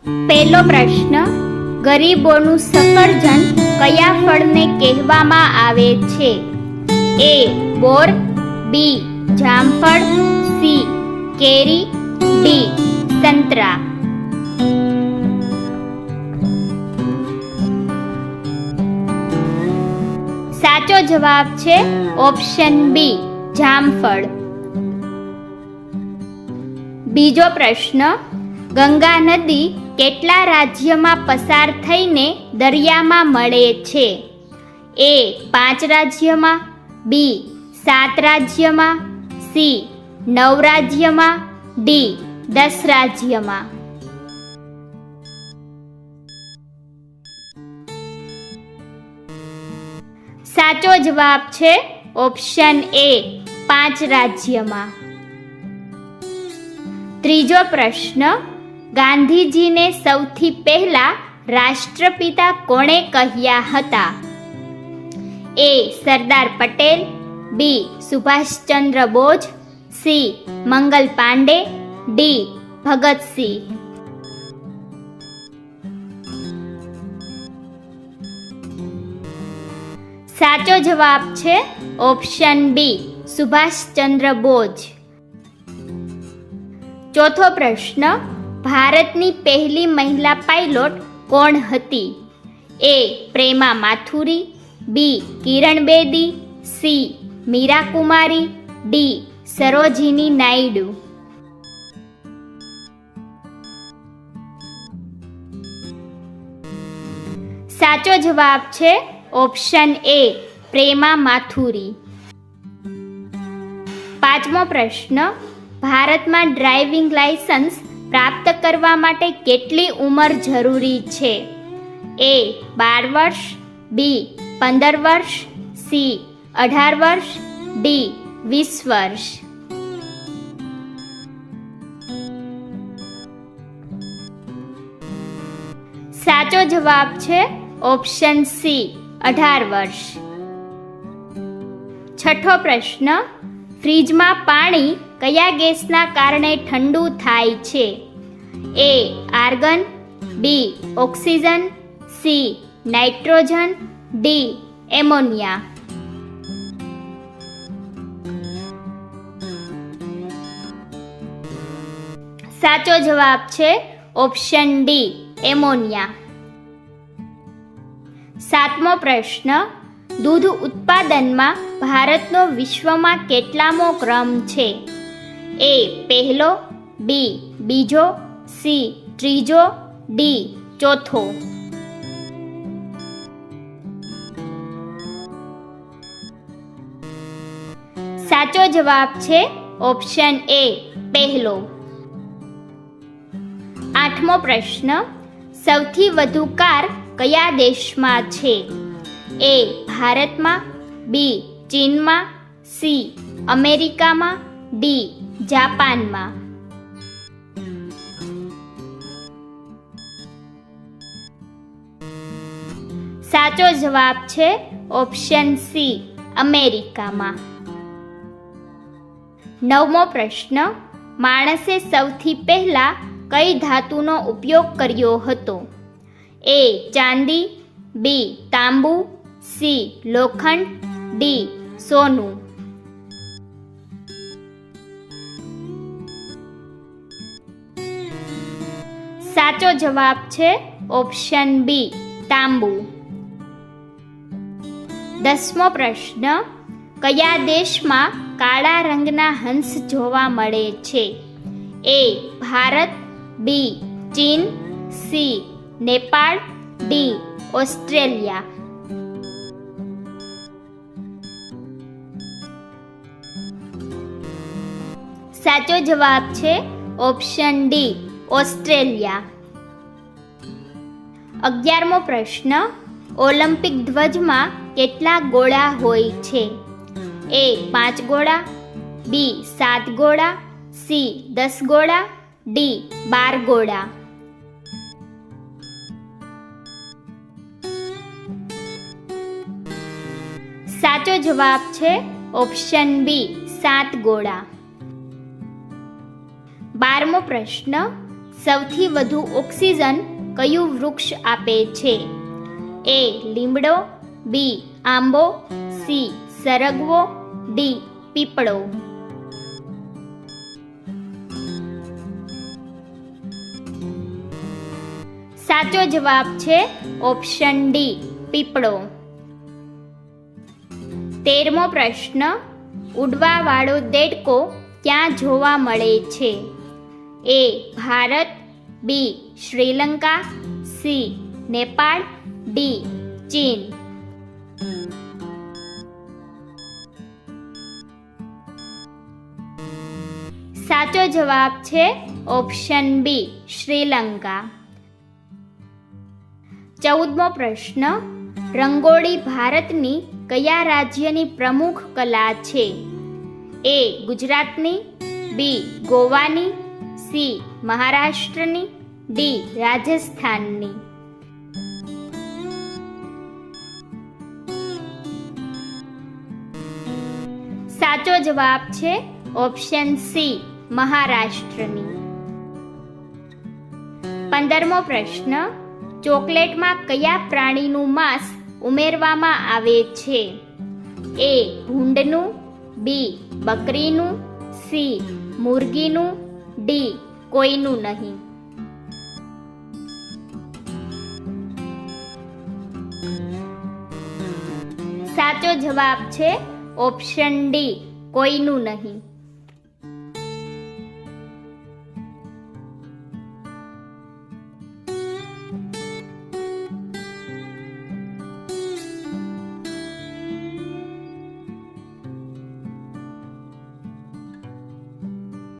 પહેલો પ્રશ્ન, ગરીબોનું સફરજન કયા ફળને કહેવામાં આવે છે? એ બોર, બી જામફળ, સી કેરી, ડી સંતરા. સાચો જવાબ છે ઓપ્શન બી જામફળ. બીજો પ્રશ્ન, ગંગા નદી કેટલા રાજ્યમાં પસાર થઈને દરિયામાં મળે છે? એ 5 રાજ્યમાં, બી 7 રાજ્યમાં, સી 9 રાજ્યમાં, ડી 10 રાજ્યમાં. સાચો જવાબ છે ઓપ્શન એ 5 રાજ્યમાં. ત્રીજો પ્રશ્ન, ગાંધીજીને સૌથી પહેલા રાષ્ટ્રપિતા કોણે કહ્યા હતા? એ સરદાર પટેલ, બી સુભાષચંદ્ર બોઝ, સી મંગલ પાંડે, ડી ભગતસિંહ. સાચો જવાબ છે ઓપ્શન બી સુભાષચંદ્ર બોઝ. ચોથો પ્રશ્ન, ભારતની પહેલી મહિલા પાયલોટ કોણ હતી? એ પ્રેમા માથુરી, બી કિરણ બેદી, સી મીરા કુમારી, ડી સરોજિની નાયડુ. સાચો જવાબ છે ઓપ્શન એ પ્રેમા માથુરી. પાંચમો પ્રશ્ન, ભારતમાં ડ્રાઇવિંગ લાયસન્સ પ્રાપ્ત કરવા માટે કેટલી ઉંમર જરૂરી છે? એ 12 વર્ષ, બી 15 વર્ષ, સી 18 વર્ષ, ડી 20 વર્ષ. સાચો જવાબ છે ઓપ્શન સી 18 વર્ષ. છઠ્ઠો પ્રશ્ન, ફ્રીજમાં પાણી કયા ગેસના કારણે ઠંડુ થાય છે? A argon, B oxygen, C nitrogen, D ammonia. સાચો જવાબ છે ઓપ્શન ડી એમોનિયા. સાતમો પ્રશ્ન, દૂધ ઉત્પાદનમાં ભારતનો વિશ્વમાં કેટલામો ક્રમ છે? એ પહેલો, બી બીજો, સી ત્રીજો, ડી ચોથો. સાચો જવાબ છે ઓપ્શન એ પહેલો. આઠમો પ્રશ્ન, સૌથી વધુ કાર કયા દેશમાં છે? એ ભારતમાં, બી ચીનમાં, સી અમેરિકામાં, ડી જાપાનમાં. સાચો જવાબ છે ઓપ્શન સી અમેરિકામાં. નવમો પ્રશ્ન, માણસે સૌથી પહેલા કઈ ધાતુનો ઉપયોગ કર્યો હતો? એ ચાંદી, બી તાંબુ, સી લોખંડ, ડી સોનું. સાચો જવાબ છે ઓપ્શન બી તાંબુ. 10મો પ્રશ્ન, કયા દેશમાં કાળા રંગના હંસ જોવા મળે છે? એ ભારત, બી ચીન, સી નેપાળ, ડી ઓસ્ટ્રેલિયા. સાચો જવાબ છે ઓપ્શન ડી ઓસ્ટ્રેલિયા. 11મો પ્રશ્ન, ઓલિમ્પિક ધ્વજમાં કેટલા ગોળા હોય છે? એ 5 ગોળા, બી 7 ગોળા, સી 10 ગોળા, ડી 12 ગોળા. સાચો જવાબ છે ઓપ્શન બી 7 ગોળા. 12મો પ્રશ્ન, સૌથી વધુ ઓક્સિજન કયું વૃક્ષ આપે છે? એ લીમડો, બી આંબો, સી સરગવો, ડી પીપળો. સાચો જવાબ છે ઓપ્શન ડી પીપળો. 13મો પ્રશ્ન, ઉડવાવાળો દેડકો ક્યાં જોવા મળે છે? એ ભારત, બી શ્રીલંકા, સી નેપાળ, ડી ચીન. સાચો જવાબ છે ઓપ્શન બી શ્રીલંકા. 14મો પ્રશ્ન, રંગોળી ભારતની કયા રાજ્યની પ્રમુખ કલા છે? એ ગુજરાતની, બી ગોવાની, સી મહારાષ્ટ્રની, ડી રાજસ્થાનની. સાચો જવાબ છે ઓપ્શન સી મહારાષ્ટ્રની. 15મો પ્રશ્ન, ચોકલેટમાં કયા પ્રાણીનું માંસ ઉમેરવામાં આવે છે? એ ભૂંડનું, બી બકરીનું, સી મુરગીનું, ડી કોઈનું નહીં. સાચો જવાબ છે ઓપ્શન ડી કોઈનું નહીં.